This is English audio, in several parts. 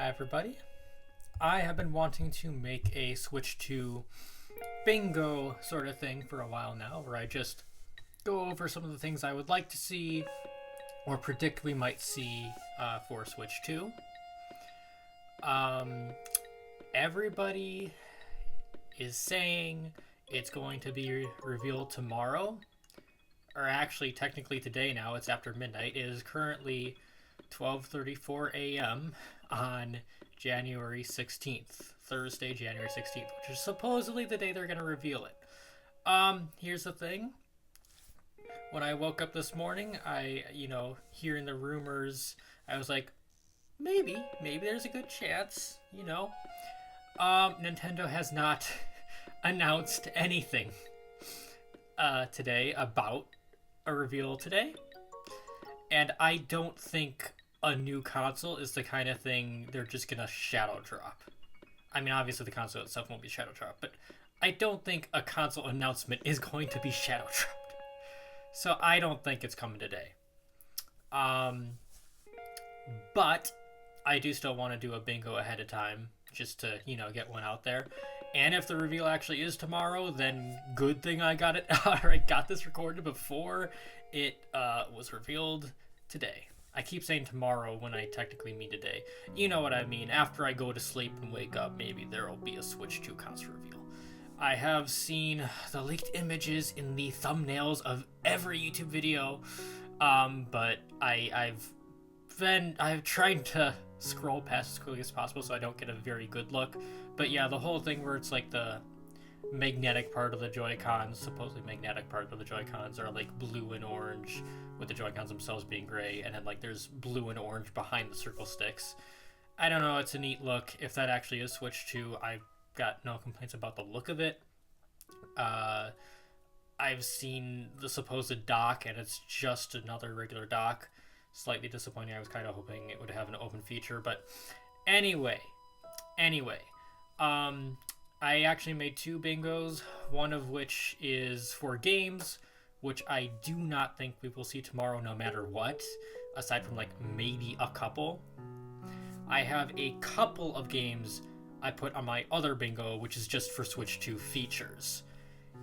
Hi everybody. I have been wanting to make a Switch to bingo sort of thing for a while now, where I just go over some of the things I would like to see or predict we might see for Switch 2. Everybody is saying it's going to be revealed tomorrow, or actually technically today now. It's after midnight. It is currently 12:34 a.m. on January 16th, Thursday, January 16th, which is supposedly the day they're going to reveal it. Here's the thing. When I woke up this morning, hearing the rumors, I was like, maybe there's a good chance, Nintendo has not announced anything today about a reveal today. And I don't think a new console is the kind of thing they're just gonna shadow drop. I mean, obviously the console itself won't be shadow drop, but I don't think a console announcement is going to be shadow dropped. So I don't think it's coming today. But I do still want to do a bingo ahead of time just to, get one out there. And if the reveal actually is tomorrow, then good thing I got it or I got this recorded before it was revealed today. I keep saying tomorrow when I technically mean today. You know what I mean. After I go to sleep and wake up, maybe there will be a Switch 2 console reveal. I have seen the leaked images in the thumbnails of every YouTube video, but I've tried to scroll past as quickly as possible so I don't get a very good look. But yeah, the whole thing where it's like the magnetic part of the Joy-Cons, supposedly magnetic part of the Joy-Cons, are like blue and orange, with the Joy-Cons themselves being gray, and then like there's blue and orange behind the circle sticks. I don't know, it's a neat look. If that actually is Switch 2, I've got no complaints about the look of it. I've seen the supposed dock, and it's just another regular dock. Slightly disappointing. I was kind of hoping it would have an open feature, but anyway, I actually made two bingos, one of which is for games, which I do not think we will see tomorrow no matter what, aside from like maybe a couple. I have a couple of games I put on my other bingo, which is just for Switch 2 features.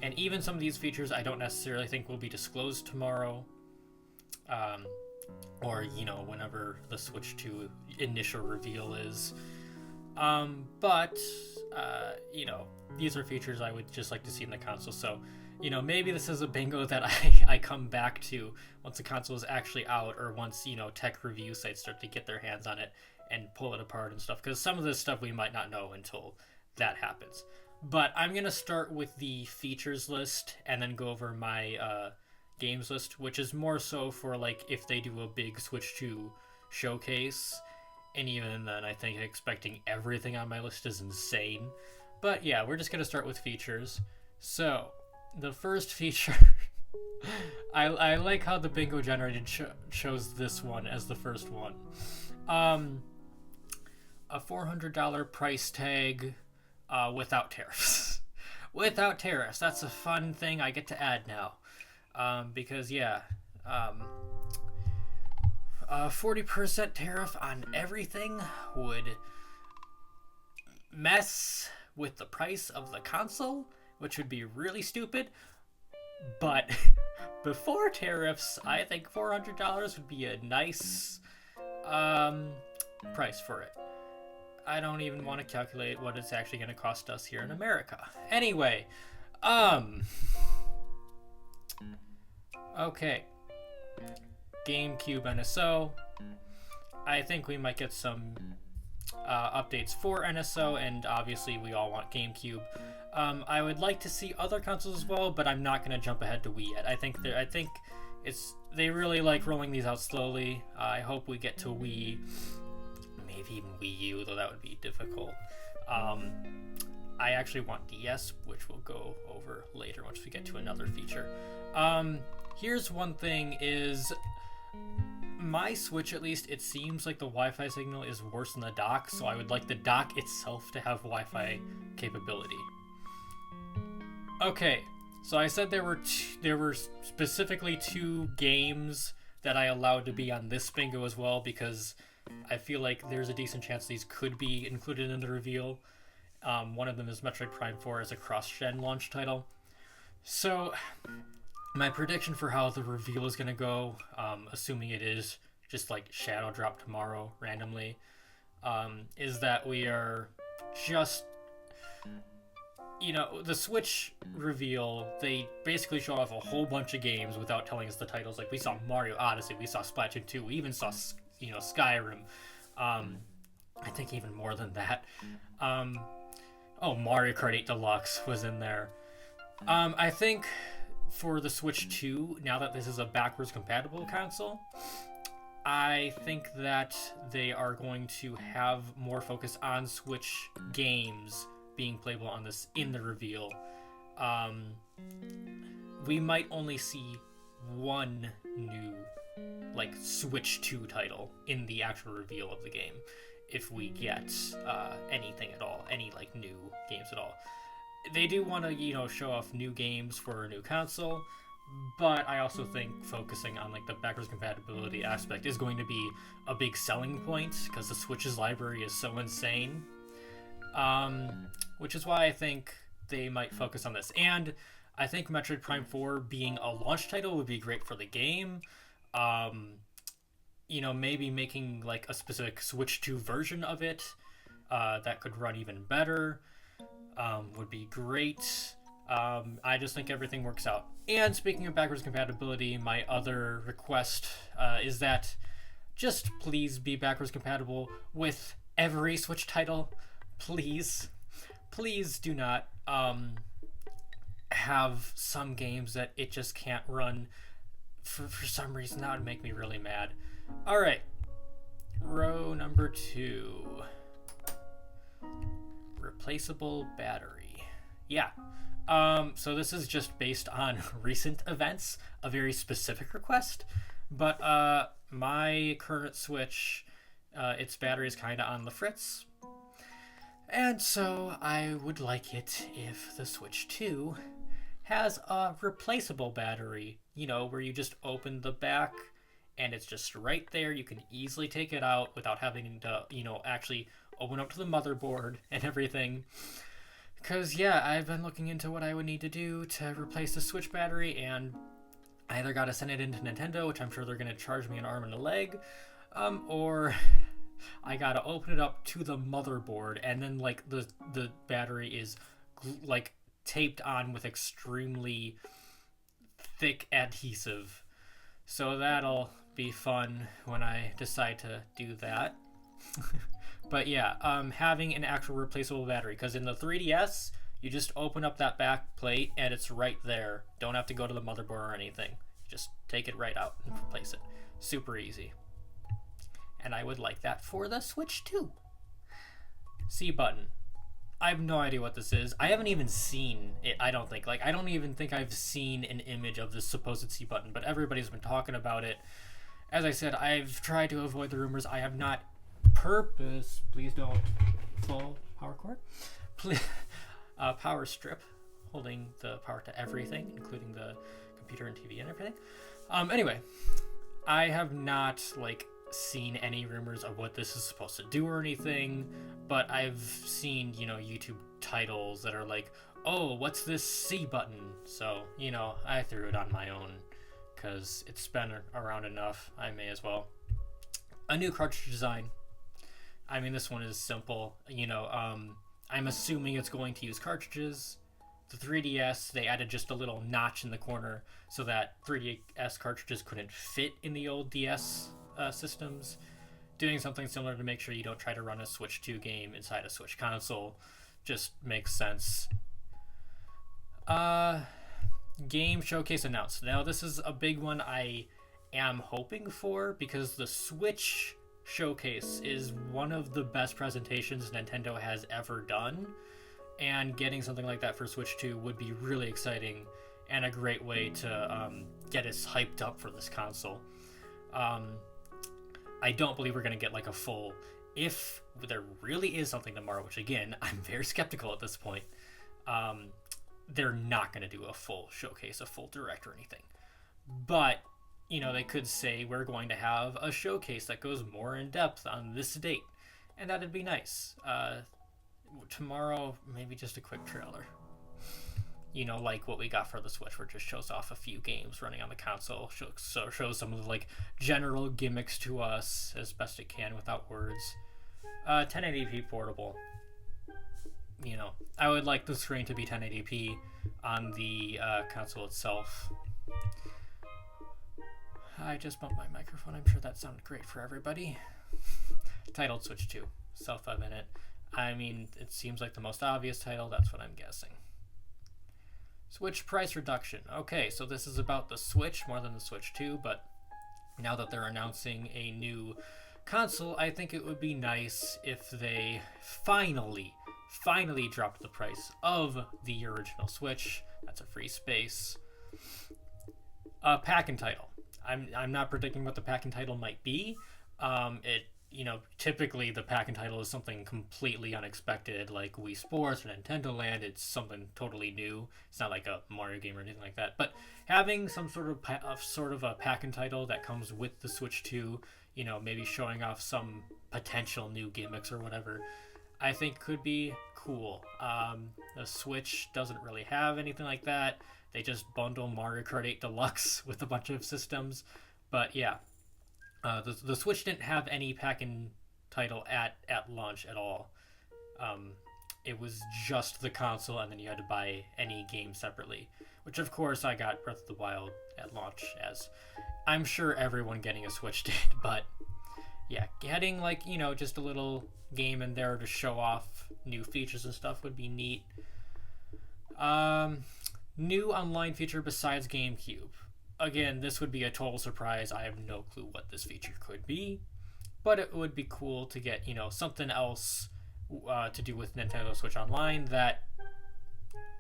And even some of these features I don't necessarily think will be disclosed tomorrow. Or, whenever the Switch 2 initial reveal is. But these are features I would just like to see in the console. So, maybe this is a bingo that I come back to once the console is actually out, or once, tech review sites start to get their hands on it and pull it apart and stuff. Because some of this stuff we might not know until that happens. But I'm going to start with the features list and then go over my games list, which is more so for like if they do a big Switch 2 showcase. And even then, I think expecting everything on my list is insane. But yeah, we're just going to start with features. So, the first feature... I like how the bingo generated chose this one as the first one. A $400 price tag without tariffs. Without tariffs. That's a fun thing I get to add now. Because, yeah... a 40% tariff on everything would mess with the price of the console, which would be really stupid. But before tariffs, I think $400 would be a nice price for it. I don't even want to calculate what it's actually going to cost us here in America. Anyway, okay. GameCube NSO. I think we might get some updates for NSO, and obviously we all want GameCube. I would like to see other consoles as well, but I'm not going to jump ahead to Wii yet. I think they really like rolling these out slowly. I hope we get to Wii, maybe even Wii U, though that would be difficult. I actually want DS, which we'll go over later once we get to another feature. Here's one thing is... my Switch, at least, it seems like the Wi-Fi signal is worse than the dock, so I would like the dock itself to have Wi-Fi capability. Okay, so I said there were specifically two games that I allowed to be on this bingo as well, because I feel like there's a decent chance these could be included in the reveal. One of them is Metroid Prime 4 as a cross-gen launch title. So, my prediction for how the reveal is going to go, assuming it is just like shadow drop tomorrow randomly, is that we are just, the Switch reveal, they basically show off a whole bunch of games without telling us the titles. Like, we saw Mario Odyssey, we saw Splatoon 2, we even saw, Skyrim. I think even more than that. Mario Kart 8 Deluxe was in there. I think for the Switch 2, now that this is a backwards compatible console, I think that they are going to have more focus on Switch games being playable on this in the reveal. We might only see one new Switch 2 title in the actual reveal of the game, if we get anything at all, any new games at all. They do want to show off new games for a new console, but I also think focusing on the backwards compatibility aspect is going to be a big selling point, because the Switch's library is so insane, which is why I think they might focus on this. And I think Metroid Prime 4 being a launch title would be great for the game. Maybe making a specific Switch 2 version of it that could run even better would be great. I just think everything works out. And speaking of backwards compatibility, my other request is that just please be backwards compatible with every Switch title. Please. Please do not have some games that it just can't run for some reason. That would make me really mad. Alright, row number 2. Replaceable battery. Yeah. So this is just based on recent events, a very specific request, but my current Switch, its battery is kind of on the fritz, and so I would like it if the Switch 2 has a replaceable battery, where you just open the back and it's just right there. You can easily take it out without having to, actually open up to the motherboard and everything. Because, yeah, I've been looking into what I would need to do to replace the Switch battery, and I either got to send it into Nintendo, which I'm sure they're going to charge me an arm and a leg, or I got to open it up to the motherboard, and then, the battery is, taped on with extremely thick adhesive. So that'll be fun when I decide to do that. But yeah, having an actual replaceable battery, because in the 3DS, you just open up that back plate and it's right there. Don't have to go to the motherboard or anything. Just take it right out and replace it. Super easy. And I would like that for the Switch too. C button. I have no idea what this is. I haven't even seen it, I don't think. I don't even think I've seen an image of this supposed C button, but everybody's been talking about it. As I said, I've tried to avoid the rumors. I have not please don't pull power cord. Please, power strip, holding the power to everything, including the computer and TV and everything. Anyway, I have not seen any rumors of what this is supposed to do or anything, but I've seen YouTube titles that are oh, what's this C button? So I threw it on my own because it's been around enough. I may as well. A new cartridge design. I mean, this one is simple. I'm assuming it's going to use cartridges. The 3DS, they added just a little notch in the corner so that 3DS cartridges couldn't fit in the old DS systems. Doing something similar to make sure you don't try to run a Switch 2 game inside a Switch console just makes sense. Game showcase announced. Now, this is a big one I am hoping for, because the Switch showcase is one of the best presentations Nintendo has ever done, and getting something like that for Switch 2 would be really exciting and a great way to get us hyped up for this console. I don't believe we're going to get a full, if there really is something tomorrow, which again, I'm very skeptical at this point, they're not going to do a full showcase, a full direct or anything. But they could say we're going to have a showcase that goes more in depth on this date, and that'd be nice. Tomorrow, maybe just a quick trailer. Like what we got for the Switch, where it just shows off a few games running on the console, shows some of the general gimmicks to us as best it can without words. 1080p portable. I would like the screen to be 1080p on the console itself. I just bumped my microphone. I'm sure that sounded great for everybody. Titled Switch 2. Self-evident. I mean, it seems like the most obvious title. That's what I'm guessing. Switch price reduction. Okay, so this is about the Switch more than the Switch 2, but now that they're announcing a new console, I think it would be nice if they finally dropped the price of the original Switch. That's a free space. Pack and title. I'm not predicting what the pack and title might be. Typically the pack and title is something completely unexpected, like Wii Sports or Nintendo Land. It's something totally new. It's not like a Mario game or anything like that. But having some sort of a pack and title that comes with the Switch 2, maybe showing off some potential new gimmicks or whatever, I think could be cool. The Switch doesn't really have anything like that. They just bundle Mario Kart 8 Deluxe with a bunch of systems. But yeah. The Switch didn't have any pack-in title at launch at all. It was just the console, and then you had to buy any game separately. Which, of course, I got Breath of the Wild at launch, as I'm sure everyone getting a Switch did. But, yeah, getting, just a little game in there to show off new features and stuff would be neat. New online feature besides GameCube. Again, this would be a total surprise. I have no clue what this feature could be, but it would be cool to get, something else to do with Nintendo Switch Online that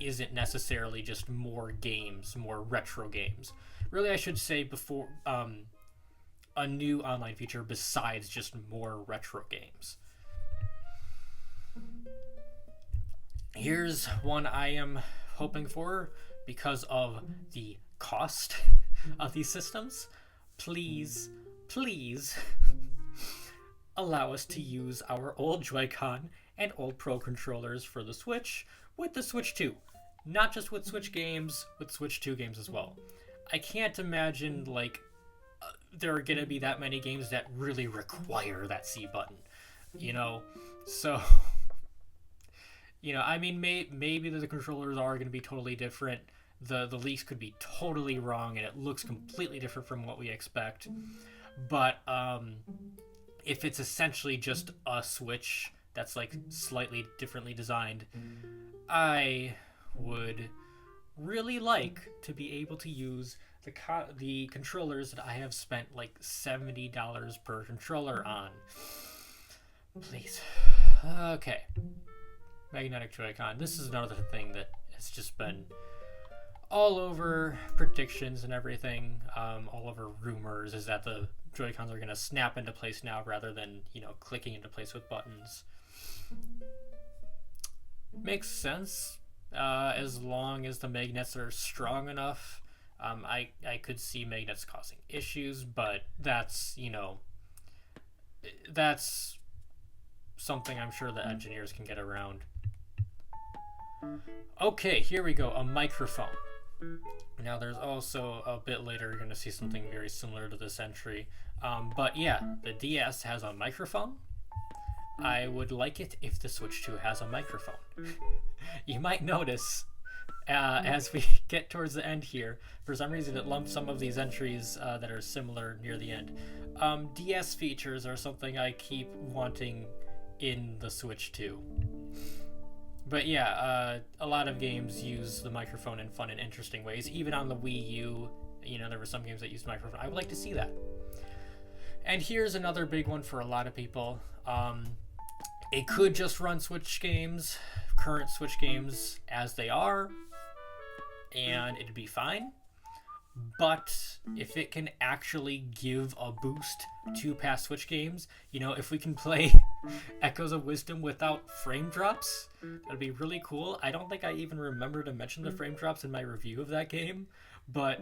isn't necessarily just more games, more retro games. Really, I should say before a new online feature besides just more retro games. Here's one I am hoping for because of the cost of these systems. Please allow us to use our old Joy-Con and old Pro controllers for the Switch with the Switch 2. Not just with Switch games, with Switch 2 games as well. I can't imagine there are gonna be that many games that really require that C button. So maybe the controllers are gonna be totally different. The leaks could be totally wrong and it looks completely different from what we expect. But if it's essentially just a Switch that's slightly differently designed, I would really like to be able to use the controllers that I have spent $70 per controller on. Please. Okay. Magnetic Joy-Con. This is another thing that has just been all over predictions and everything, all over rumors, is that the Joy-Cons are going to snap into place now rather than, clicking into place with buttons. Makes sense, as long as the magnets are strong enough. I could see magnets causing issues, but that's something I'm sure the engineers can get around. Okay, here we go, a microphone. Now there's also a bit later you're going to see something very similar to this entry. But yeah, the DS has a microphone. I would like it if the Switch 2 has a microphone. You might notice as we get towards the end here, for some reason it lumped some of these entries that are similar near the end. DS features are something I keep wanting in the Switch 2. But yeah, a lot of games use the microphone in fun and interesting ways. Even on the Wii U, there were some games that used the microphone. I would like to see that. And here's another big one for a lot of people. It could just run Switch games, current Switch games, as they are, and it'd be fine. But if it can actually give a boost to past Switch games, if we can play Echoes of Wisdom without frame drops, that'd be really cool. I don't think I even remember to mention the frame drops in my review of that game, but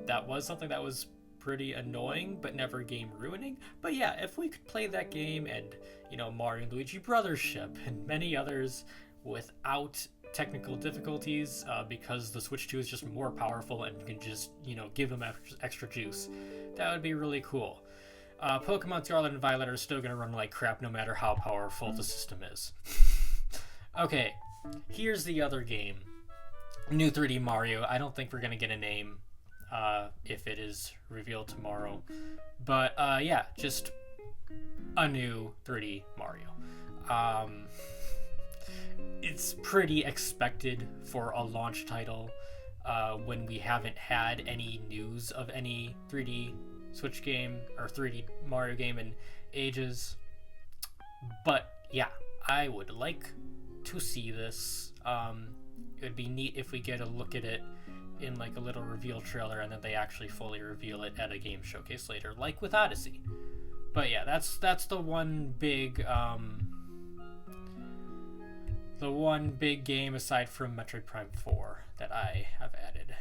that was something that was pretty annoying, but never game ruining. But yeah, if we could play that game and, you know, Mario and Luigi Brothership and many others without technical difficulties, because the Switch 2 is just more powerful and can just, you know, give them extra juice, that would be really cool. Pokemon Scarlet and Violet are still going to run like crap no matter how powerful the system is. Okay, here's the other game. New 3D Mario. I don't think we're going to get a name if it is revealed tomorrow. But yeah, just a new 3D Mario. It's pretty expected for a launch title when we haven't had any news of any 3D Switch game or 3D Mario game in ages. But yeah, I would like to see this. It would be neat if we get a look at it in like a little reveal trailer and then they actually fully reveal it at a game showcase later, like with Odyssey. But yeah, that's the one big game aside from Metroid Prime 4 that I have added.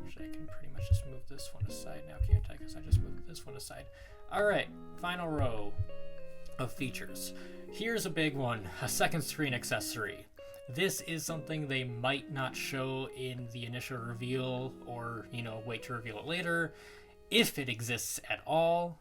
Actually, I can pretty much just move this one aside now, can't I? Because I just moved this one aside. Alright, final row of features. Here's a big one, a second screen accessory. This is something they might not show in the initial reveal or, you know, wait to reveal it later, if it exists at all.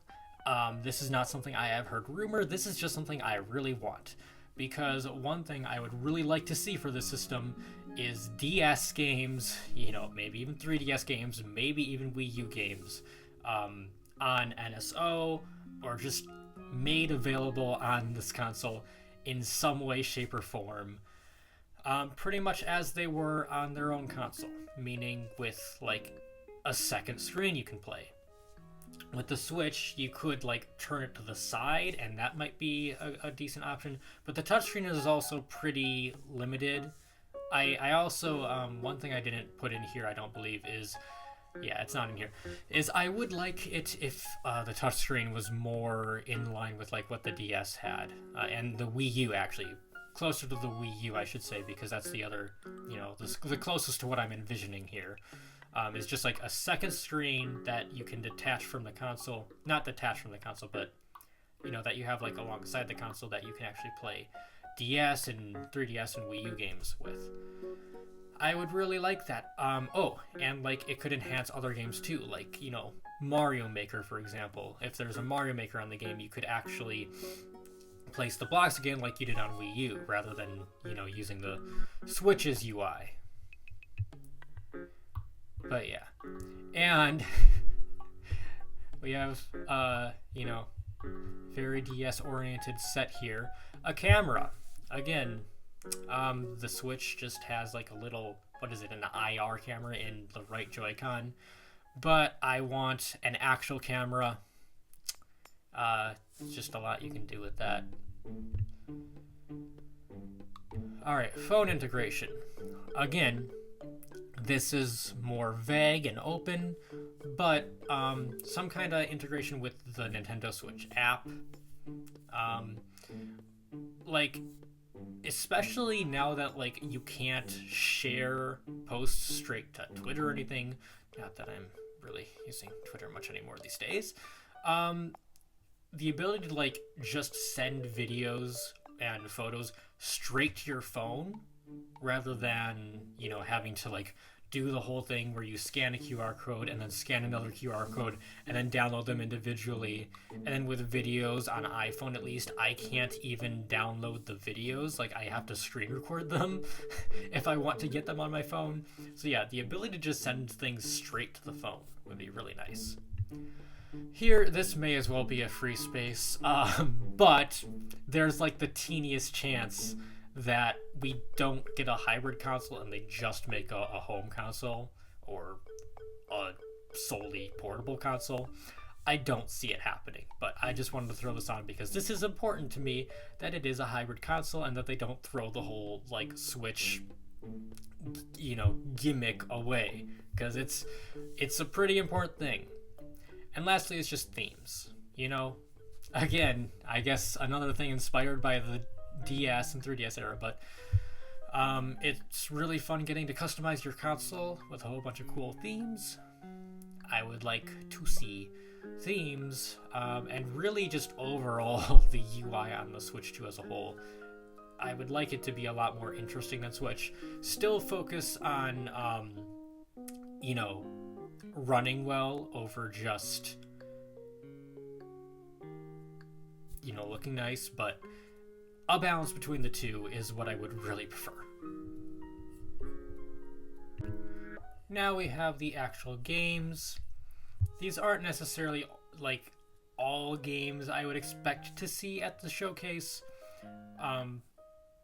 This is not something I have heard rumored. This is just something I really want. Because one thing I would really like to see for this system is DS games, you know, maybe even 3DS games, maybe even Wii U games, on NSO, or just made available on this console in some way, shape, or form. Pretty much as they were on their own console, meaning with like a second screen you can play. With the Switch, you could like turn it to the side, and that might be a decent option. But the touchscreen is also pretty limited. I also, one thing I didn't put in here, I don't believe, is, yeah, it's not in here, is I would like it if the touchscreen was more in line with like what the DS had, and the Wii U actually. Closer to the Wii U, I should say, because that's the other, you know, the closest to what I'm envisioning here. Is just like a second screen that you can detach from the console. Not detach from the console, but, you know, that you have like alongside the console that you can actually play DS and 3DS and Wii U games with. I would really like that. Oh, and like it could enhance other games too, like, you know, Mario Maker, for example. If there's a Mario Maker on the game, you could actually place the blocks again like you did on Wii U, rather than, you know, using the Switch's UI. But yeah, and we have, you know, very DS oriented set here. A camera. Again, the Switch just has like a little, what is it, an IR camera in the right Joy-Con. But I want an actual camera. Just a lot you can do with that. Alright, phone integration. Again, this is more vague and open, but some kind of integration with the Nintendo Switch app. Like, especially now that like you can't share posts straight to Twitter or anything. Not that I'm really using Twitter much anymore these days. The ability to like just send videos and photos straight to your phone rather than, you know, having to like do the whole thing where you scan a QR code and then scan another QR code and then download them individually. And then with videos on iPhone, at least, I can't even download the videos. Like, I have to screen record them if I want to get them on my phone. So yeah, the ability to just send things straight to the phone would be really nice. Here, this may as well be a free space, but there's like the teeniest chance that we don't get a hybrid console and they just make a home console or a solely portable console. I don't see it happening, but I just wanted to throw this on because this is important to me, that it is a hybrid console and that they don't throw the whole like Switch, you know, gimmick away, because it's a pretty important thing. And lastly, it's just themes, you know? Again, I guess another thing inspired by the DS and 3DS era, but it's really fun getting to customize your console with a whole bunch of cool themes. I would like to see themes, and really just overall the UI on the Switch 2 as a whole. I would like it to be a lot more interesting than Switch. Still focus on, running well over just, looking nice, but a balance between the two is what I would really prefer. Now we have the actual games. These aren't necessarily, all games I would expect to see at the showcase,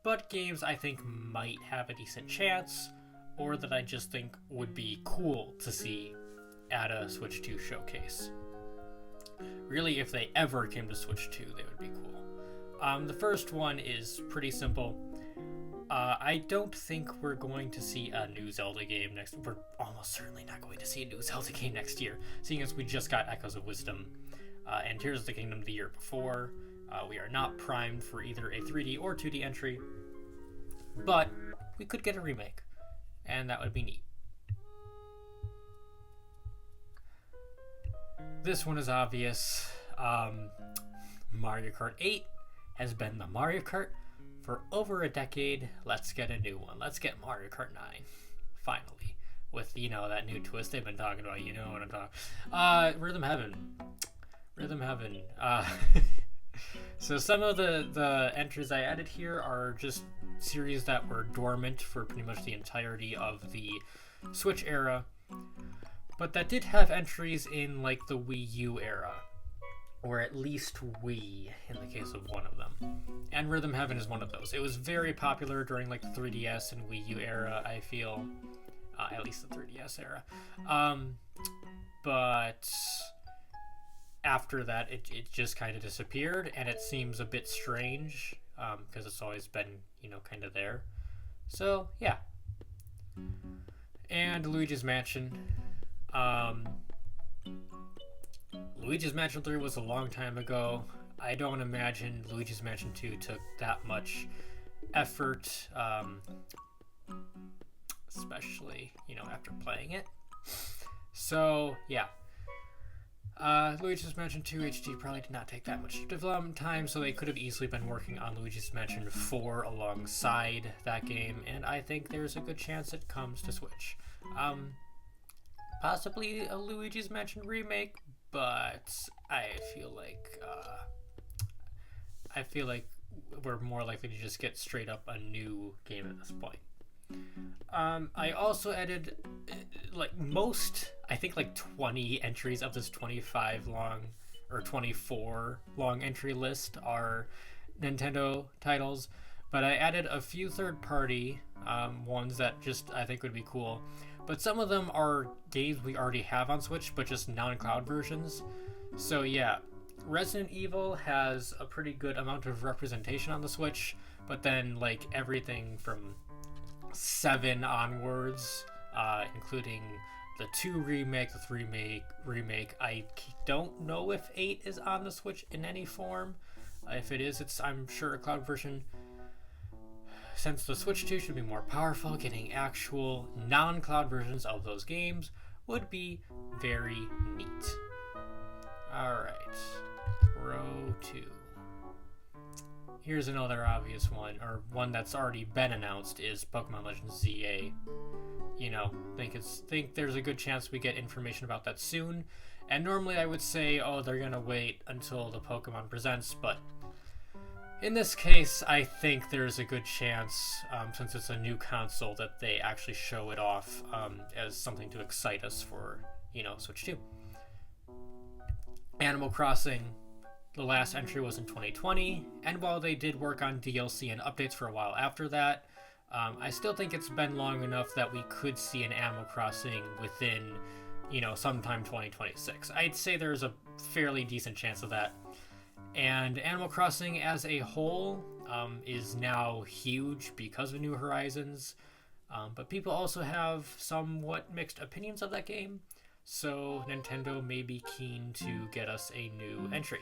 but games I think might have a decent chance, or that I just think would be cool to see at a Switch 2 showcase. Really, if they ever came to Switch 2, they would be cool. The first one is pretty simple. I don't think we're going to see a new Zelda game next. We're almost certainly not going to see a new Zelda game next year, seeing as we just got Echoes of Wisdom and Tears of the Kingdom the year before. We are not primed for either a 3D or 2D entry, but we could get a remake, and that would be neat. This one is obvious. Mario Kart 8 has been the Mario Kart for over a decade. Let's get a new one. Let's get Mario Kart 9, finally, with that new twist they've been talking about. You know what I'm talking. Rhythm Heaven. So some of the entries I added here are just series that were dormant for pretty much the entirety of the Switch era, but that did have entries in the Wii U era, or at least Wii in the case of one of them. And Rhythm Heaven is one of those. It was very popular during the 3DS and Wii U era, I feel. At least the 3DS era. But after that, it just kind of disappeared, and it seems a bit strange, because it's always been, kind of there. So, yeah. And Luigi's Mansion. Luigi's Mansion 3 was a long time ago. I don't imagine Luigi's Mansion 2 took that much effort, especially, after playing it. So, yeah. Luigi's Mansion 2 HD probably did not take that much development time, so they could have easily been working on Luigi's Mansion 4 alongside that game, and I think there's a good chance it comes to Switch. Possibly a Luigi's Mansion remake, but I feel like we're more likely to just get straight up a new game at this point. I also added most, I think 20 entries of this 25 long or 24 long entry list are Nintendo titles, but I added a few third-party ones that just I think would be cool. But some of them are games we already have on Switch, but just non-cloud versions. So yeah, Resident Evil has a pretty good amount of representation on the Switch, but then everything from 7 onwards, including the 2 remake, the 3 remake. I don't know if 8 is on the Switch in any form. If it is, it's, I'm sure, a cloud version. Since the Switch 2 should be more powerful, getting actual non-cloud versions of those games would be very neat. Alright, row 2. Here's another obvious one, or one that's already been announced, is Pokemon Legends ZA. Think there's a good chance we get information about that soon. And normally I would say, they're gonna wait until the Pokemon Presents, but in this case, I think there's a good chance, since it's a new console, that they actually show it off as something to excite us for, Switch 2. Animal Crossing, the last entry was in 2020, and while they did work on DLC and updates for a while after that, I still think it's been long enough that we could see an Animal Crossing within, sometime 2026. I'd say there's a fairly decent chance of that. And Animal Crossing as a whole is now huge because of New Horizons, but people also have somewhat mixed opinions of that game, so Nintendo may be keen to get us a new entry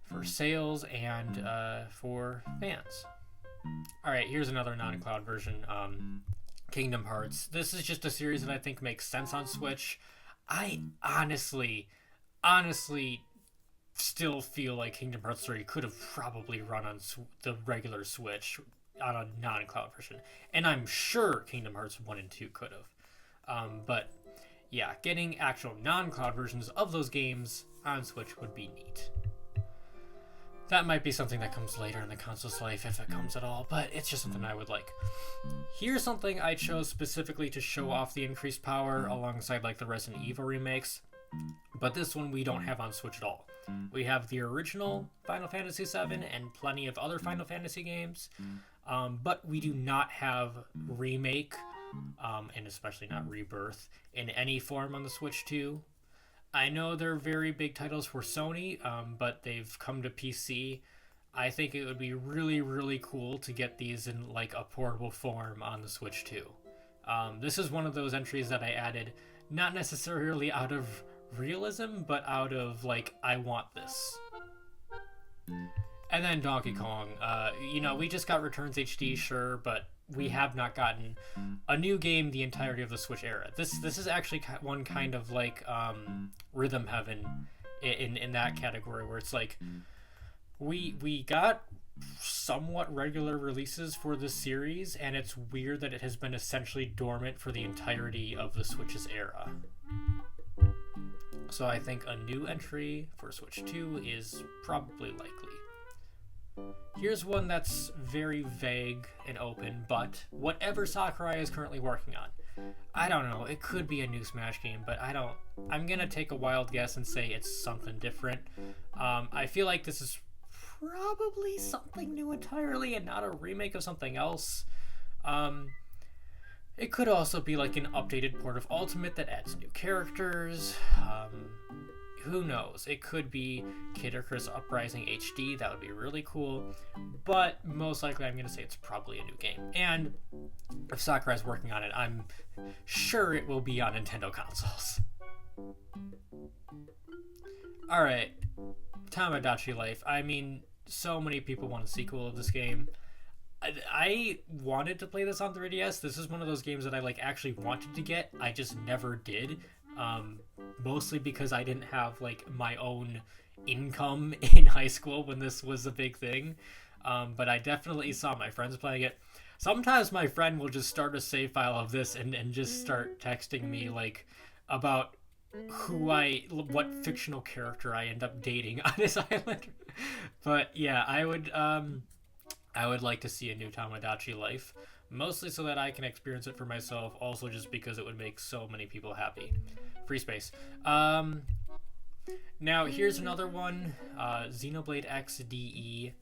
for sales and for fans. Alright, here's another non-cloud version. Kingdom Hearts. This is just a series that I think makes sense on Switch. I honestly still feel like Kingdom Hearts 3 could have probably run on the regular Switch on a non-cloud version. And I'm sure Kingdom Hearts 1 and 2 could have. But yeah, getting actual non-cloud versions of those games on Switch would be neat. That might be something that comes later in the console's life, if it comes at all, but it's just something I would like. Here's something I chose specifically to show off the increased power alongside like the Resident Evil remakes, but this one we don't have on Switch at all. We have the original Final Fantasy VII and plenty of other Final Fantasy games, but we do not have Remake, and especially not Rebirth, in any form on the Switch 2. I know they're very big titles for Sony, but they've come to PC. I think it would be really, really cool to get these in like a portable form on the Switch 2. This is one of those entries that I added, not necessarily out of realism, but out of like, I want this. And then Donkey Kong. We just got Returns HD, sure, but we have not gotten a new game the entirety of the Switch era. This is actually one kind of like Rhythm Heaven in that category, where it's like we got somewhat regular releases for this series, and it's weird that it has been essentially dormant for the entirety of the Switch's era. So I think a new entry for Switch 2 is probably likely. Here's one that's very vague and open, but whatever Sakurai is currently working on. I don't know, it could be a new Smash game, but I'm gonna take a wild guess and say it's something different. I feel like this is probably something new entirely and not a remake of something else. It could also be like an updated port of Ultimate that adds new characters. Who knows? It could be Kid Icarus Uprising HD. That would be really cool. But most likely I'm going to say it's probably a new game. And if Sakurai's working on it, I'm sure it will be on Nintendo consoles. Alright. Tamagotchi Life. I mean, so many people want a sequel of this game. I wanted to play this on 3DS. This is one of those games that I like actually wanted to get. I just never did. Mostly because I didn't have like my own income in high school when this was a big thing. But I definitely saw my friends playing it. Sometimes my friend will just start a save file of this and just start texting me like about what fictional character I end up dating on this island. But yeah, I would like to see a new Tamagotchi Life, mostly so that I can experience it for myself, also just because it would make so many people happy. Free space. Now, here's another one, Xenoblade X DE,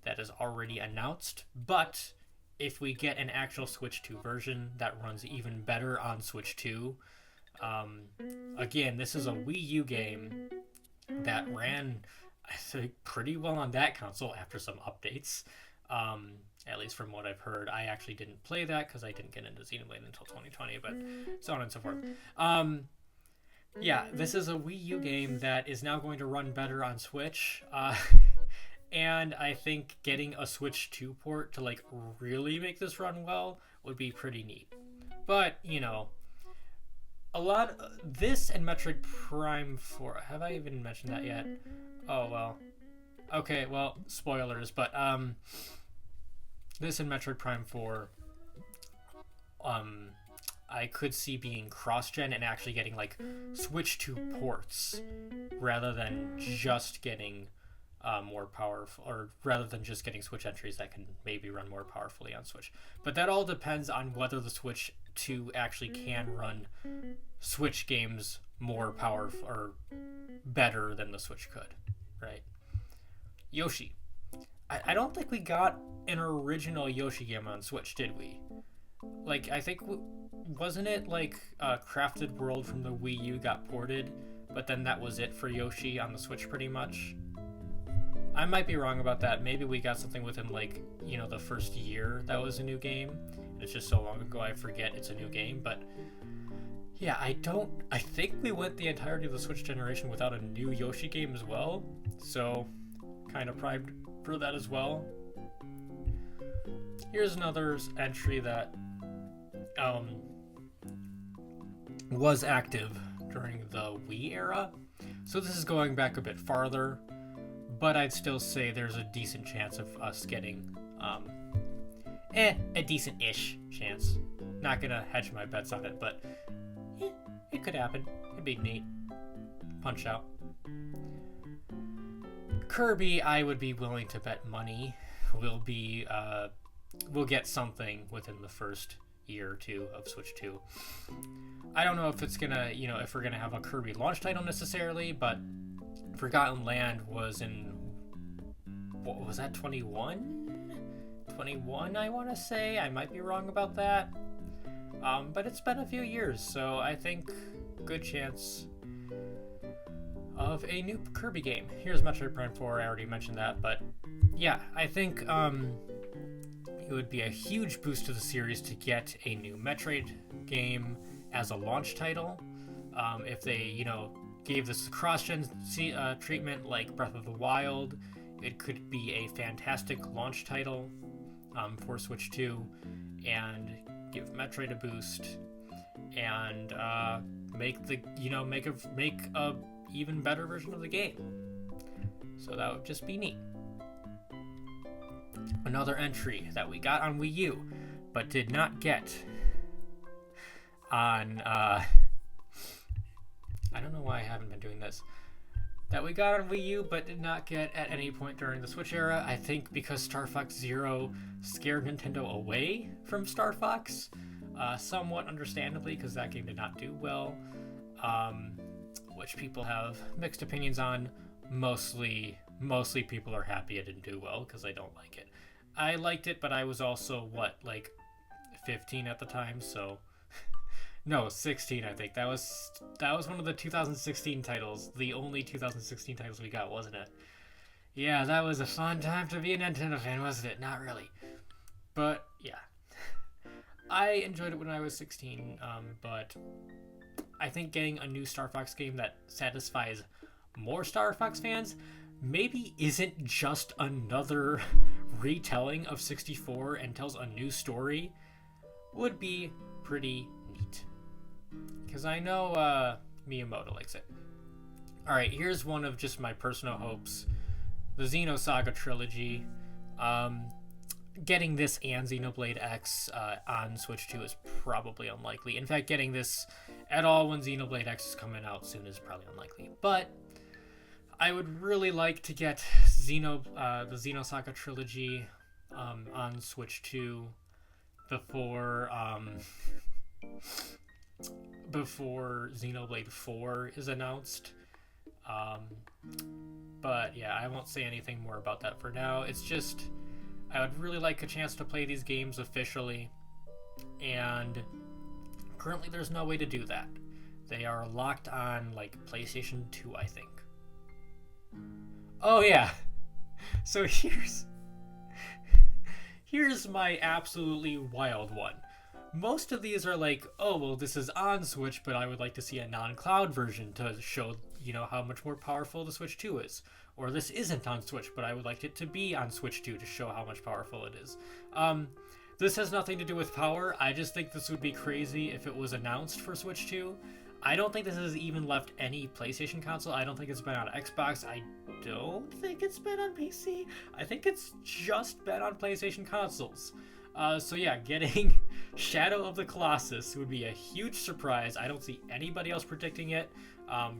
that is already announced, but if we get an actual Switch 2 version that runs even better on Switch 2, again, this is a Wii U game that ran, I think, pretty well on that console after some updates. At least from what I've heard. I actually didn't play that because I didn't get into Xenoblade until 2020, but so on and so forth. Yeah, this is a Wii U game that is now going to run better on Switch. And I think getting a Switch 2 port to like really make this run well would be pretty neat. But, a lot of this and Metroid Prime 4. Have I even mentioned that yet? Oh, well. Okay, well, spoilers, but this and Metroid Prime 4, I could see being cross-gen and actually getting like Switch 2 ports rather than just getting more powerful, or rather than just getting Switch entries that can maybe run more powerfully on Switch. But that all depends on whether the Switch 2 actually can run Switch games more powerful or better than the Switch could, right? Yoshi. I don't think we got an original Yoshi game on Switch, did we? Like, I think, wasn't it like Crafted World from the Wii U got ported, but then that was it for Yoshi on the Switch pretty much? I might be wrong about that. Maybe we got something within like, the first year that was a new game. It's just so long ago I forget it's a new game, but yeah, I think we went the entirety of the Switch generation without a new Yoshi game as well, so kind of primed for that as well. Here's another entry that um, was active during the Wii era, so this is going back a bit farther, but I'd still say there's a decent chance of us getting, a decent-ish chance. Not gonna hedge my bets on it, but it could happen. It'd be neat. Punch Out. Kirby, I would be willing to bet money we'll get something within the first year or two of Switch 2. I don't know if it's gonna, if we're gonna have a Kirby launch title necessarily, but Forgotten Land was in, what was that, 21? 21, I want to say. I might be wrong about that. But it's been a few years, so I think good chance of a new Kirby game. Here's Metroid Prime 4, I already mentioned that, but yeah, I think it would be a huge boost to the series to get a new Metroid game as a launch title. If they, gave this a cross-gen treatment like Breath of the Wild, it could be a fantastic launch title for Switch 2 and give Metroid a boost and make a even better version of the game. So that would just be neat. Another entry that we got on Wii U, but did not get on, I don't know why I haven't been doing this. That we got on Wii U, but did not get at any point during the Switch era. I think because Star Fox Zero scared Nintendo away from Star Fox, somewhat understandably, because that game did not do well, which people have mixed opinions on. Mostly people are happy it didn't do well, because I don't like it. I liked it, but I was also, 15 at the time, so... No, 16, I think. That was one of the 2016 titles. The only 2016 titles we got, wasn't it? Yeah, that was a fun time to be a Nintendo fan, wasn't it? Not really. But, yeah. I enjoyed it when I was 16, but I think getting a new Star Fox game that satisfies more Star Fox fans maybe isn't just another retelling of 64 and tells a new story would be pretty neat. Because I know Miyamoto likes it. Alright, here's one of just my personal hopes. The Xenosaga trilogy. Getting this and Xenoblade X on Switch 2 is probably unlikely. In fact, getting this at all when Xenoblade X is coming out soon is probably unlikely. But I would really like to get the Xenosaga trilogy on Switch 2 before Xenoblade 4 is announced. But yeah, I won't say anything more about that for now. It's just, I would really like a chance to play these games officially, and currently there's no way to do that. They are locked on, PlayStation 2, I think. Oh yeah, so here's my absolutely wild one. Most of these are this is on Switch, but I would like to see a non-cloud version to show, how much more powerful the Switch 2 is. Or this isn't on Switch, but I would like it to be on Switch 2 to show how much powerful it is. This has nothing to do with power. I just think this would be crazy if it was announced for Switch 2. I don't think this has even left any PlayStation console. I don't think it's been on Xbox. I don't think it's been on PC. I think it's just been on PlayStation consoles. So yeah, getting Shadow of the Colossus would be a huge surprise. I don't see anybody else predicting it.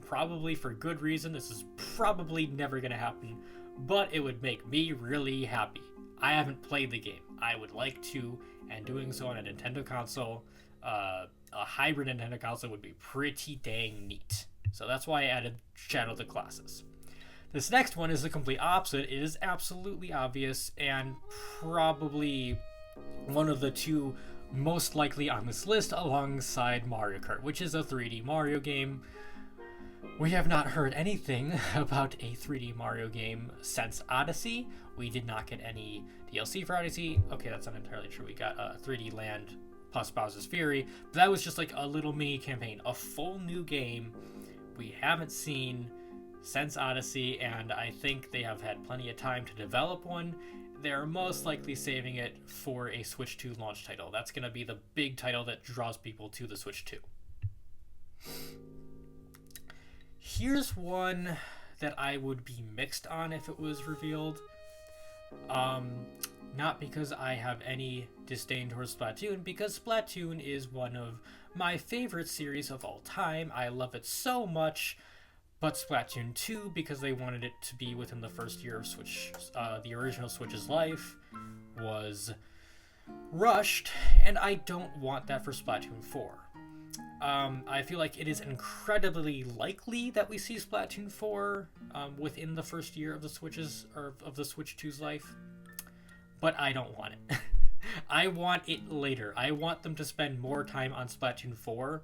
Probably for good reason. This is probably never going to happen, but it would make me really happy. I haven't played the game. I would like to, and doing so on a Nintendo console, a hybrid Nintendo console would be pretty dang neat. So that's why I added Shadow of the Colossus. This next one is the complete opposite. It is absolutely obvious and probably one of the two most likely on this list alongside Mario Kart, which is a 3D Mario game. We have not heard anything about a 3D Mario game since Odyssey. We did not get any DLC for Odyssey. Okay, that's not entirely true. We got 3D Land plus Bowser's Fury, but that was just a little mini campaign. A full new game we haven't seen since Odyssey, and I think they have had plenty of time to develop one. They're most likely saving it for a Switch 2 launch title. That's going to be the big title that draws people to the Switch 2. Here's one that I would be mixed on if it was revealed. Not because I have any disdain towards Splatoon, because Splatoon is one of my favorite series of all time. I love it so much. But Splatoon 2, because they wanted it to be within the first year of Switch, the original Switch's life, was rushed, and I don't want that for Splatoon 4. I feel like it is incredibly likely that we see Splatoon 4 within the first year of the Switch's or of the Switch 2's life, but I don't want it. I want it later. I want them to spend more time on Splatoon 4.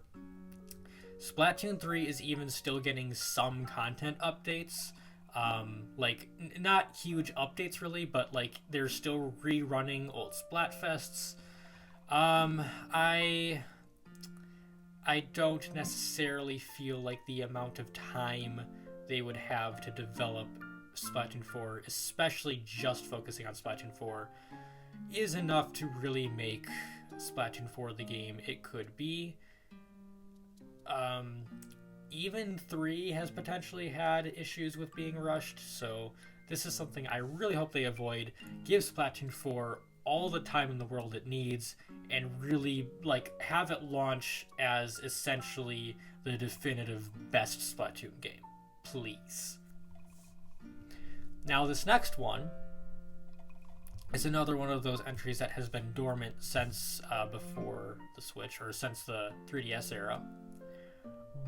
Splatoon 3 is even still getting some content updates. Not huge updates really, but like they're still rerunning old Splatfests. I don't necessarily feel like the amount of time they would have to develop Splatoon 4, especially just focusing on Splatoon 4, is enough to really make Splatoon 4 the game it could be. Even 3 has potentially had issues with being rushed, so this is something I really hope they avoid. Give Splatoon 4 all the time in the world it needs, and really have it launch as essentially the definitive best Splatoon game. Please. Now this next one is another one of those entries that has been dormant since before the Switch, or since the 3DS era.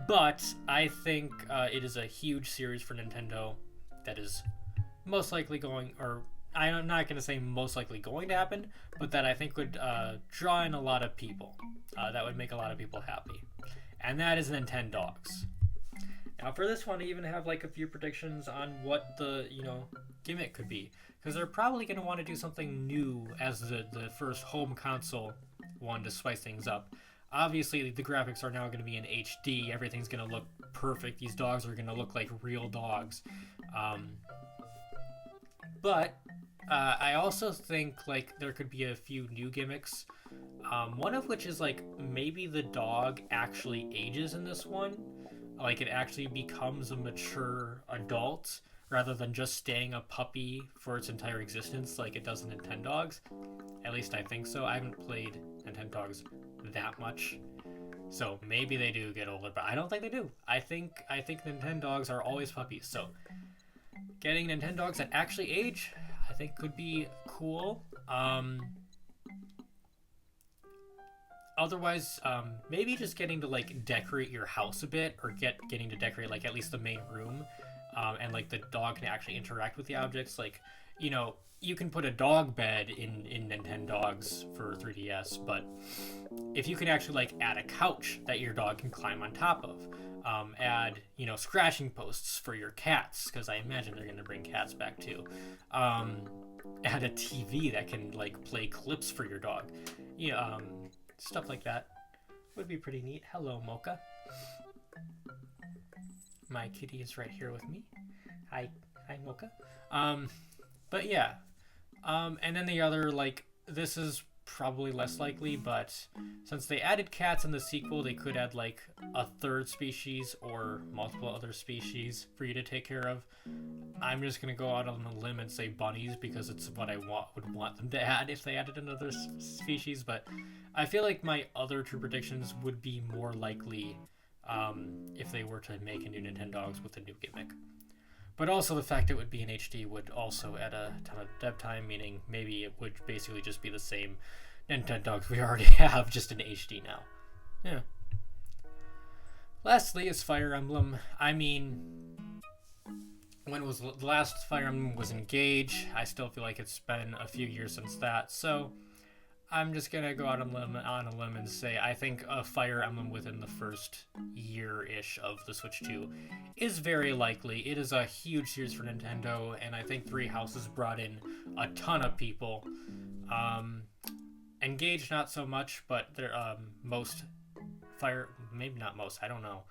But I think it is a huge series for Nintendo that is most likely going, or I'm not going to say most likely going to happen, but that I think would draw in a lot of people. That would make a lot of people happy. And that is Nintendogs. Now for this one, I even have a few predictions on what the, gimmick could be. Because they're probably going to want to do something new as the first home console one to spice things up. Obviously, the graphics are now going to be in HD. Everything's going to look perfect. These dogs are going to look like real dogs. But I also think there could be a few new gimmicks. One of which is maybe the dog actually ages in this one. It actually becomes a mature adult rather than just staying a puppy for its entire existence like it does in Nintendogs. At least I think so. I haven't played Nintendogs that much, so maybe they do get older, but I don't think they do. I think Nintendogs are always puppies, so getting Nintendogs that actually age I think could be cool. Otherwise, maybe just getting to decorate your house a bit, or getting to decorate at least the main room, and the dog can actually interact with the objects. You can put a dog bed in Nintendogs for 3DS, but if you can actually add a couch that your dog can climb on top of, add scratching posts for your cats, because I imagine they're going to bring cats back too, add a TV that can play clips for your dog, stuff like that would be pretty neat. Hello, Mocha. My kitty is right here with me. Hi Mocha. But yeah. And then the other, this is probably less likely, but since they added cats in the sequel, they could add, a third species or multiple other species for you to take care of. I'm just going to go out on a limb and say bunnies, because it's what I would want them to add if they added another species, but I feel like my other two predictions would be more likely if they were to make a new Nintendogs with a new gimmick. But also the fact it would be in HD would also add a ton of dev time, meaning maybe it would basically just be the same Nintendogs we already have, just in HD now. Yeah. Lastly is Fire Emblem. I mean, when was the last Fire Emblem was Engage? I still feel like it's been a few years since that, so I'm just gonna go out on a limb and say I think a Fire Emblem within the first year-ish of the Switch 2 is very likely. It is a huge series for Nintendo, and I think Three Houses brought in a ton of people. Engage not so much, but there maybe not most. I don't know.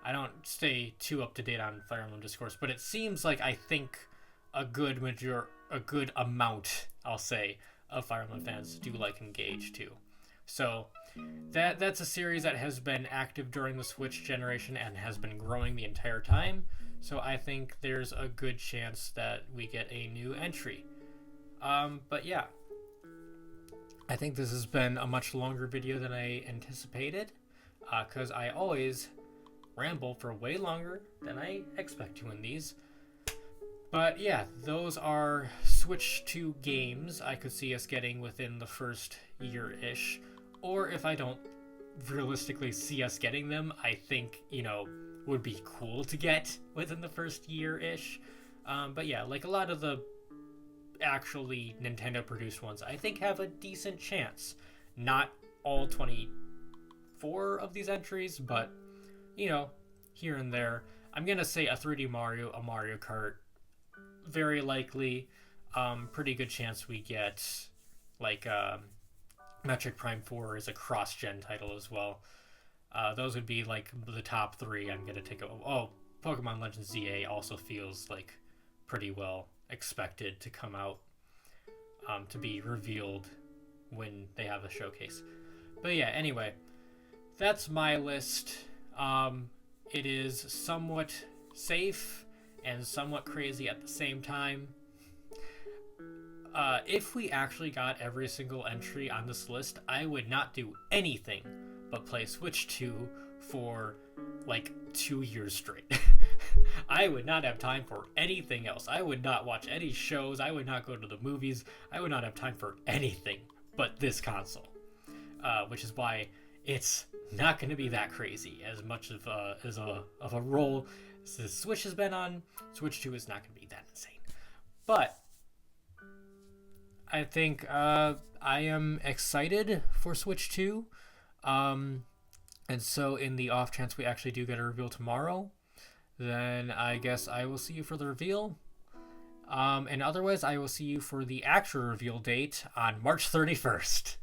I don't stay too up to date on Fire Emblem Discourse, but it seems like I think a good amount, I'll say, of Fire Emblem fans do like Engage too. So that's a series that has been active during the Switch generation and has been growing the entire time. So I think there's a good chance that we get a new entry. But yeah, I think this has been a much longer video than I anticipated, because I always ramble for way longer than I expect to in these. But yeah, those are Switch 2 games I could see us getting within the first year-ish. Or if I don't realistically see us getting them, I think, would be cool to get within the first year-ish. But yeah, like a lot of the actually Nintendo-produced ones, I think have a decent chance. Not all 24 of these entries, but, here and there. I'm going to say a 3D Mario, a Mario Kart, very likely. Pretty good chance we get, like, Metroid Prime 4 is a cross-gen title as well. Those would be like the top 3 I'm gonna take. Pokemon Legends ZA also feels like pretty well expected to come out, to be revealed when they have a showcase. But yeah, anyway, that's my list. It is somewhat safe and somewhat crazy at the same time. If we actually got every single entry on this list, I would not do anything but play Switch 2 for like 2 years straight. I would not have time for anything else. I would not watch any shows. I would not go to the movies. I would not have time for anything but this console. Which is why it's not going to be that crazy as much of a role as the Switch has been on. Switch 2 is not going to be that insane. But I think I am excited for Switch 2. And so in the off chance we actually do get a reveal tomorrow, then I guess I will see you for the reveal. And otherwise, I will see you for the actual reveal date on March 31st.